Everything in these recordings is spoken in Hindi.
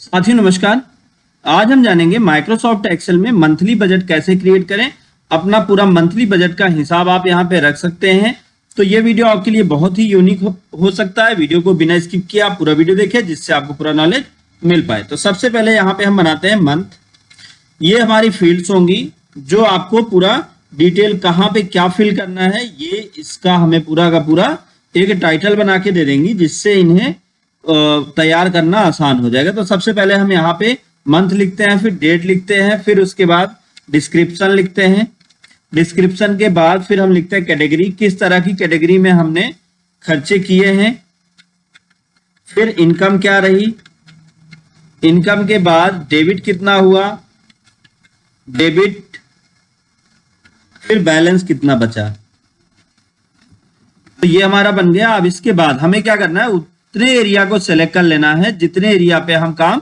साथियों नमस्कार। आज हम जानेंगे माइक्रोसॉफ्ट एक्सेल में मंथली बजट कैसे क्रिएट करें। अपना पूरा मंथली बजट का हिसाब आप यहाँ पे रख सकते हैं। तो ये वीडियो आपके लिए बहुत ही यूनिक हो सकता है। वीडियो को बिना स्किप किए आप पूरा वीडियो देखें जिससे आपको पूरा नॉलेज मिल पाए। तो सबसे पहले यहाँ पे हम बनाते हैं मंथ। ये हमारी फील्ड्स होंगी जो आपको पूरा डिटेल कहाँ पे क्या फिल करना है, ये इसका हमें पूरा का पूरा एक टाइटल बना के दे देंगी जिससे इन्हें तैयार करना आसान हो जाएगा। तो सबसे पहले हम यहाँ पे मंथ लिखते हैं, फिर डेट लिखते हैं, फिर उसके बाद डिस्क्रिप्शन लिखते हैं। डिस्क्रिप्शन के बाद फिर हम लिखते हैं कैटेगरी, किस तरह की कैटेगरी में हमने खर्चे किए हैं। फिर इनकम क्या रही, इनकम के बाद डेबिट कितना हुआ, डेबिट, फिर बैलेंस कितना बचा। तो ये हमारा बन गया। अब इसके बाद हमें क्या करना है, उतने एरिया को सेलेक्ट कर लेना है जितने एरिया पे हम काम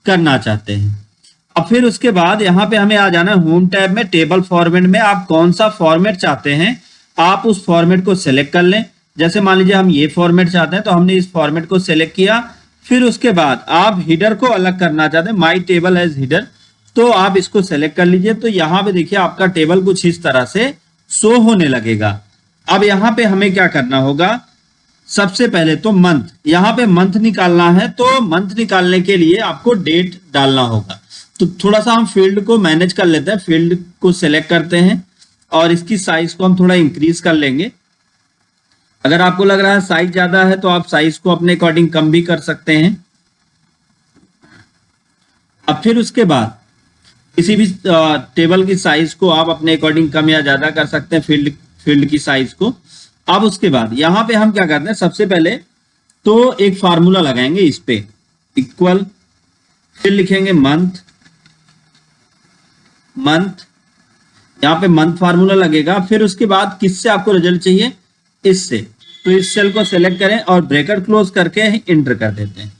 करना चाहते हैं। अब फिर उसके बाद यहाँ पे हमें आ जाना है होम टैब में, टेबल फॉर्मेट में आप कौन सा फॉर्मेट चाहते हैं आप उस फॉर्मेट को सेलेक्ट कर लें। जैसे मान लीजिए हम ये फॉर्मेट चाहते हैं तो हमने इस फॉर्मेट को सेलेक्ट किया। फिर उसके बाद आप हिडर को अलग करना चाहते हैं, माई टेबल एज हिडर, तो आप इसको सेलेक्ट कर लीजिए। तो यहाँ पे देखिए आपका टेबल कुछ इस तरह से शो होने लगेगा। अब यहाँ पे हमें क्या करना होगा, सबसे पहले तो मंथ, यहाँ पे मंथ निकालना है। तो मंथ निकालने के लिए आपको डेट डालना होगा। तो थोड़ा सा हम फील्ड को मैनेज कर लेते हैं, फील्ड को सेलेक्ट करते हैं और इसकी साइज को हम थोड़ा इंक्रीज कर लेंगे। अगर आपको लग रहा है साइज ज्यादा है तो आप साइज को अपने अकॉर्डिंग कम भी कर सकते हैं। अब फिर उसके बाद किसी भी टेबल की साइज को आप अपने अकॉर्डिंग कम या ज्यादा कर सकते हैं, फील्ड की साइज को। अब उसके बाद यहाँ पे हम क्या करते हैं, सबसे पहले तो एक फार्मूला लगाएंगे इस पे, इक्वल, फिर लिखेंगे मंथ, मंथ, यहाँ पे मंथ फार्मूला लगेगा। फिर उसके बाद किससे आपको रिजल्ट चाहिए, इससे, तो इस सेल को सेलेक्ट करें और ब्रैकेट क्लोज करके इंटर कर देते हैं।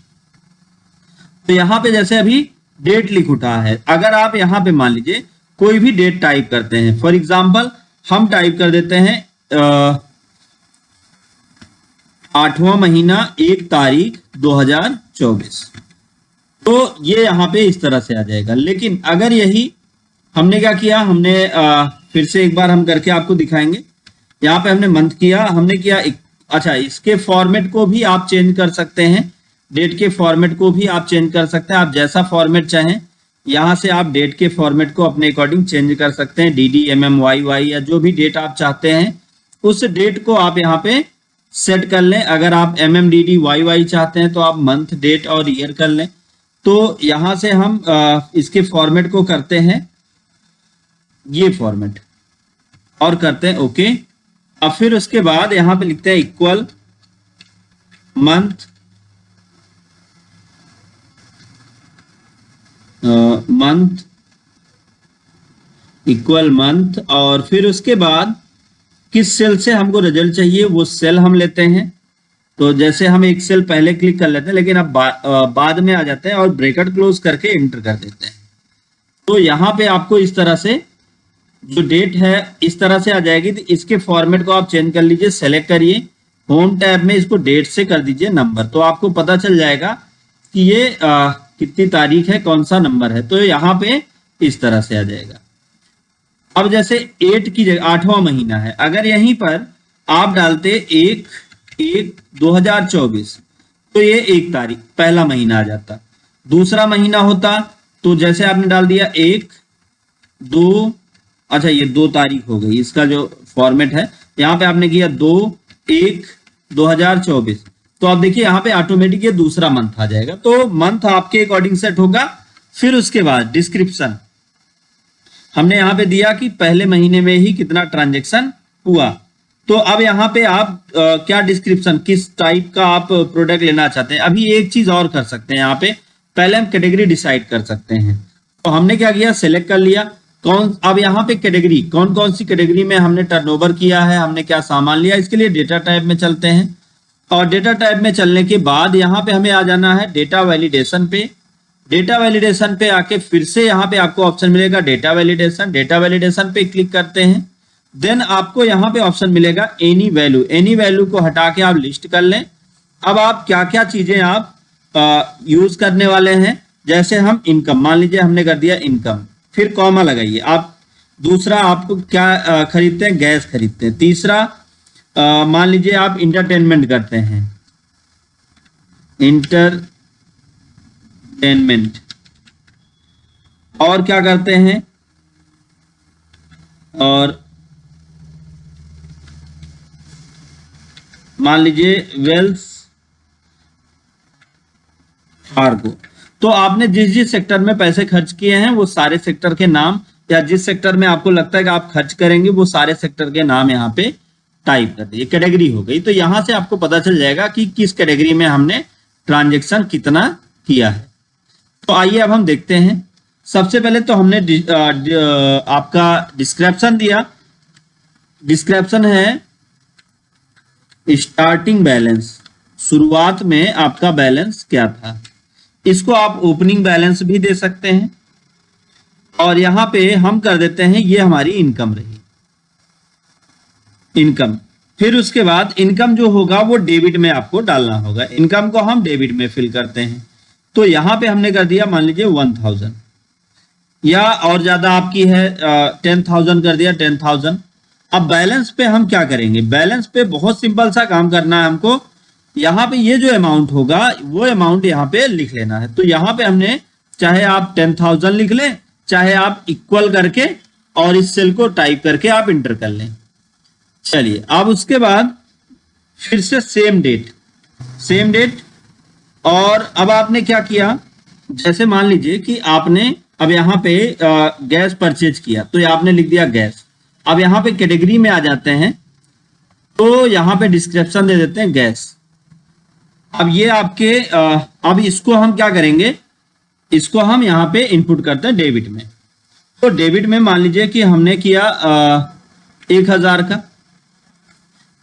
तो यहाँ पे जैसे अभी डेट लिख उठा है, अगर आप यहाँ पे मान लीजिए कोई भी डेट टाइप करते हैं, फॉर एग्जाम्पल हम टाइप कर देते हैं 8वां महीना 1 तारीख 2024, तो ये यहाँ पे इस तरह से आ जाएगा। लेकिन अगर यही हमने क्या किया, हमने फिर से एक बार हम करके आपको दिखाएंगे। यहाँ पे हमने मंथ किया, हमने किया अच्छा, इसके फॉर्मेट को भी आप चेंज कर सकते हैं, डेट के फॉर्मेट को भी आप चेंज कर सकते हैं। आप जैसा फॉर्मेट चाहें यहाँ से आप डेट के फॉर्मेट को अपने अकॉर्डिंग चेंज कर सकते हैं। DD, MM, YY या जो भी डेट आप चाहते हैं उस डेट को आप यहाँ पे सेट कर लें। अगर आप MMDD YY चाहते हैं तो आप मंथ, डेट और ईयर कर लें। तो यहाँ से हम इसके फॉर्मेट को करते हैं ये फॉर्मेट और करते हैं ओके। अब फिर उसके बाद यहाँ पे लिखते हैं equal month, month, equal month, और फिर उसके बाद किस सेल से हमको रिजल्ट चाहिए वो सेल हम लेते हैं। तो जैसे हम एक सेल पहले क्लिक कर लेते हैं लेकिन अब बाद में आ जाते हैं और ब्रैकेट क्लोज करके एंटर कर देते हैं। तो यहाँ पे आपको इस तरह से जो डेट है इस तरह से आ जाएगी। तो इसके फॉर्मेट को आप चेंज कर लीजिए, सेलेक्ट करिए, होम टैब में इसको डेट से कर दीजिए नंबर, तो आपको पता चल जाएगा कि ये कितनी तारीख है, कौन सा नंबर है। तो यहाँ पे इस तरह से आ जाएगा। अब जैसे 8 की जगह 8वां महीना है, अगर यहीं पर आप डालते 1/1/2024 तो ये 1 तारीख पहला महीना आ जाता। दूसरा महीना होता तो जैसे आपने डाल दिया 1/2, अच्छा ये 2 तारीख हो गई। इसका जो फॉर्मेट है यहाँ पे आपने किया 2/1/2024, तो आप देखिए यहाँ पे ऑटोमेटिक ये दूसरा मंथ आ जाएगा। तो मंथ आपके अकॉर्डिंग सेट होगा। फिर उसके बाद डिस्क्रिप्शन हमने यहाँ पे दिया कि पहले महीने में ही कितना ट्रांजैक्शन हुआ। तो अब यहाँ पे आप क्या डिस्क्रिप्शन, किस टाइप का आप प्रोडक्ट लेना चाहते हैं। अभी एक चीज और कर सकते हैं, यहाँ पे पहले हम कैटेगरी डिसाइड कर सकते हैं। तो हमने क्या किया, सेलेक्ट कर लिया कौन, अब यहाँ पे कैटेगरी कौन कौन सी कैटेगरी में हमने टर्नओवर किया है, हमने क्या सामान लिया, इसके लिए डेटा टाइप में चलते हैं। और डेटा टाइप में चलने के बाद यहाँ पे हमें आ जाना है डेटा वैलिडेशन पे। डेटा वैलिडेशन पे आके फिर से यहाँ पे आपको ऑप्शन मिलेगा डेटा वैलिडेशन। डेटा वैलिडेशन पे क्लिक करते हैं, देन आपको यहाँ पे ऑप्शन मिलेगा एनी वैल्यू। एनी वैल्यू को हटा के आप लिस्ट कर लें। अब आप क्या क्या चीजें आप यूज करने वाले हैं जैसे हम इनकम, मान लीजिए हमने कर दिया इनकम, फिर कॉमा लगाइए आप। दूसरा आपको क्या खरीदते हैं, गैस खरीदते हैं। तीसरा मान लीजिए आप इंटरटेनमेंट करते हैं, इंटरटेनमेंट। और क्या करते हैं, और मान लीजिए वेल्स फार्गो। तो आपने जिस जिस सेक्टर में पैसे खर्च किए हैं वो सारे सेक्टर के नाम, या जिस सेक्टर में आपको लगता है कि आप खर्च करेंगे वो सारे सेक्टर के नाम यहाँ पे टाइप कर दिए। कैटेगरी हो गई, तो यहां से आपको पता चल जाएगा कि किस कैटेगरी में हमने ट्रांजैक्शन कितना किया है। तो आइए अब हम देखते हैं। सबसे पहले तो हमने आपका डिस्क्रिप्शन दिया। डिस्क्रिप्शन है स्टार्टिंग बैलेंस, शुरुआत में आपका बैलेंस क्या था। इसको आप ओपनिंग बैलेंस भी दे सकते हैं। और यहां पे हम कर देते हैं ये हमारी इनकम रही, इनकम। फिर उसके बाद इनकम जो होगा वो डेबिट में आपको डालना होगा। इनकम को हम डेबिट में फिल करते हैं। तो यहां पे हमने कर दिया मान लीजिए 1000, या और ज्यादा आपकी है 10,000 कर दिया 10,000। अब बैलेंस पे हम क्या करेंगे, बैलेंस पे बहुत सिंपल सा काम करना है हमको। यहाँ पे ये जो अमाउंट होगा वो अमाउंट यहाँ पे लिख लेना है। तो यहाँ पे हमने, चाहे आप 10,000 लिख लें, चाहे आप इक्वल करके और इस सेल को टाइप करके आप इंटर कर लें। चलिए अब उसके बाद फिर से सेम डेट, सेम डेट। और अब आपने क्या किया, जैसे मान लीजिए कि आपने अब यहाँ पे गैस परचेज किया, तो आपने लिख दिया गैस। अब यहाँ पे कैटेगरी में आ जाते हैं, तो यहाँ पे डिस्क्रिप्शन दे देते हैं गैस। अब ये आपके अब इसको हम क्या करेंगे, इसको हम यहाँ पे इनपुट करते हैं डेबिट में। तो डेबिट में मान लीजिए कि हमने किया 1000 का।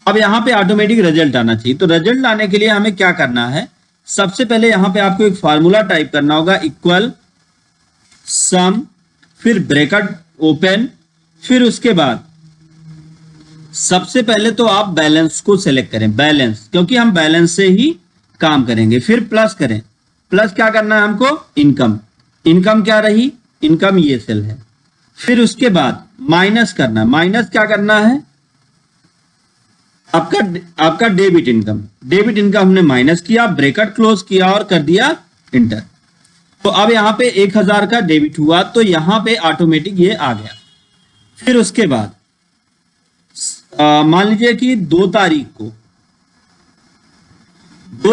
अब यहाँ पे ऑटोमेटिक रिजल्ट आना चाहिए। तो रिजल्ट आने के लिए हमें क्या करना है, सबसे पहले यहाँ पे आपको एक फार्मूला टाइप करना होगा, इक्वल सम, फिर ब्रैकेट ओपन, फिर उसके बाद सबसे पहले तो आप बैलेंस को सिलेक्ट करें, बैलेंस, क्योंकि हम बैलेंस से ही काम करेंगे। फिर प्लस करें, प्लस क्या करना है हमको, इनकम। इनकम क्या रही, इनकम ये सेल है। फिर उसके बाद माइनस करना है, माइनस क्या करना है, आपका डेबिट इनकम। डेबिट इनकम हमने माइनस किया, ब्रैकेट क्लोज किया और कर दिया इंटर। तो अब यहाँ पे 1000 का डेबिट हुआ, तो यहाँ पे ऑटोमेटिक ये आ गया। फिर उसके बाद मान लीजिए कि 2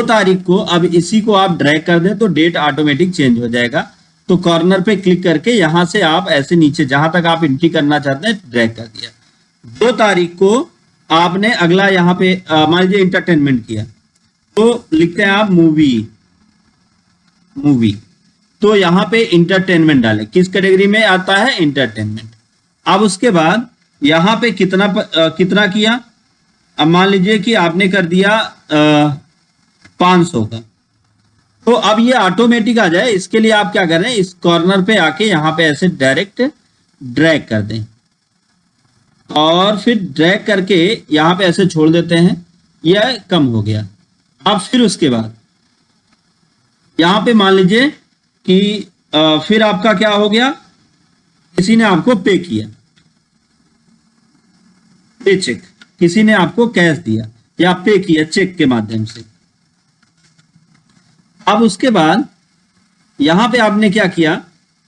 तारीख को अब इसी को आप ड्रैग कर दें तो डेट ऑटोमेटिक चेंज हो जाएगा। तो कॉर्नर पे क्लिक करके यहां से आप ऐसे नीचे जहां तक आप एंट्री करना चाहते हैं ड्रैग कर दिया। 2 तारीख को आपने अगला यहाँ पे मान लीजिए इंटरटेनमेंट किया, तो लिखते हैं आप मूवी। तो यहाँ पे इंटरटेनमेंट डालें, किस कैटेगरी में आता है, इंटरटेनमेंट। अब उसके बाद यहाँ पे कितना किया, अब मान लीजिए कि आपने कर दिया 500 का। तो अब ये ऑटोमेटिक आ जाए, इसके लिए आप क्या करें, इस कॉर्नर पे आके यहाँ पे ऐसे डायरेक्ट ड्रैग कर दें और फिर ड्रैग करके यहाँ पे ऐसे छोड़ देते हैं, यह कम हो गया। अब फिर उसके बाद यहाँ पे मान लीजिए कि फिर आपका क्या हो गया, किसी ने आपको पे किया, पे चेक, किसी ने आपको कैश दिया या पे किया चेक के माध्यम से। अब उसके बाद यहां पे आपने क्या किया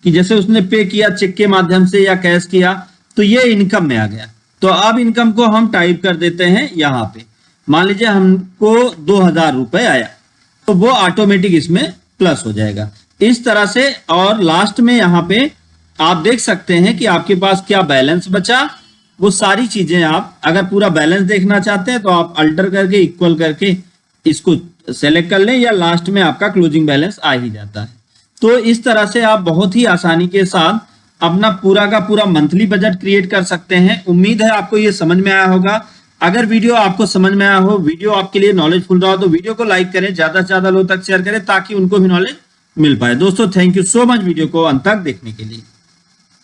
कि जैसे उसने पे किया चेक के माध्यम से या कैश किया, तो ये इनकम में आ गया। तो अब इनकम को हम टाइप कर देते हैं यहां पे, मान लीजिए हमको 2000 रुपए आया, तो वो ऑटोमेटिक इसमें प्लस हो जाएगा इस तरह से। और लास्ट में यहाँ पे आप देख सकते हैं कि आपके पास क्या बैलेंस बचा, वो सारी चीजें आप अगर पूरा बैलेंस देखना चाहते हैं तो आप अल्टर करके इक्वल करके इसको सेलेक्ट कर लें, या लास्ट में आपका क्लोजिंग बैलेंस आ ही जाता है। तो इस तरह से आप बहुत ही आसानी के साथ अपना पूरा का पूरा मंथली बजट क्रिएट कर सकते हैं। उम्मीद है आपको ये समझ में आया होगा। अगर वीडियो आपको समझ में आया हो, वीडियो आपके लिए नॉलेजफुल रहा हो, तो वीडियो को लाइक करें, ज्यादा से ज्यादा लोगों तक शेयर करें ताकि उनको भी नॉलेज मिल पाए। दोस्तों thank you so much video को अंत तक देखने के लिए।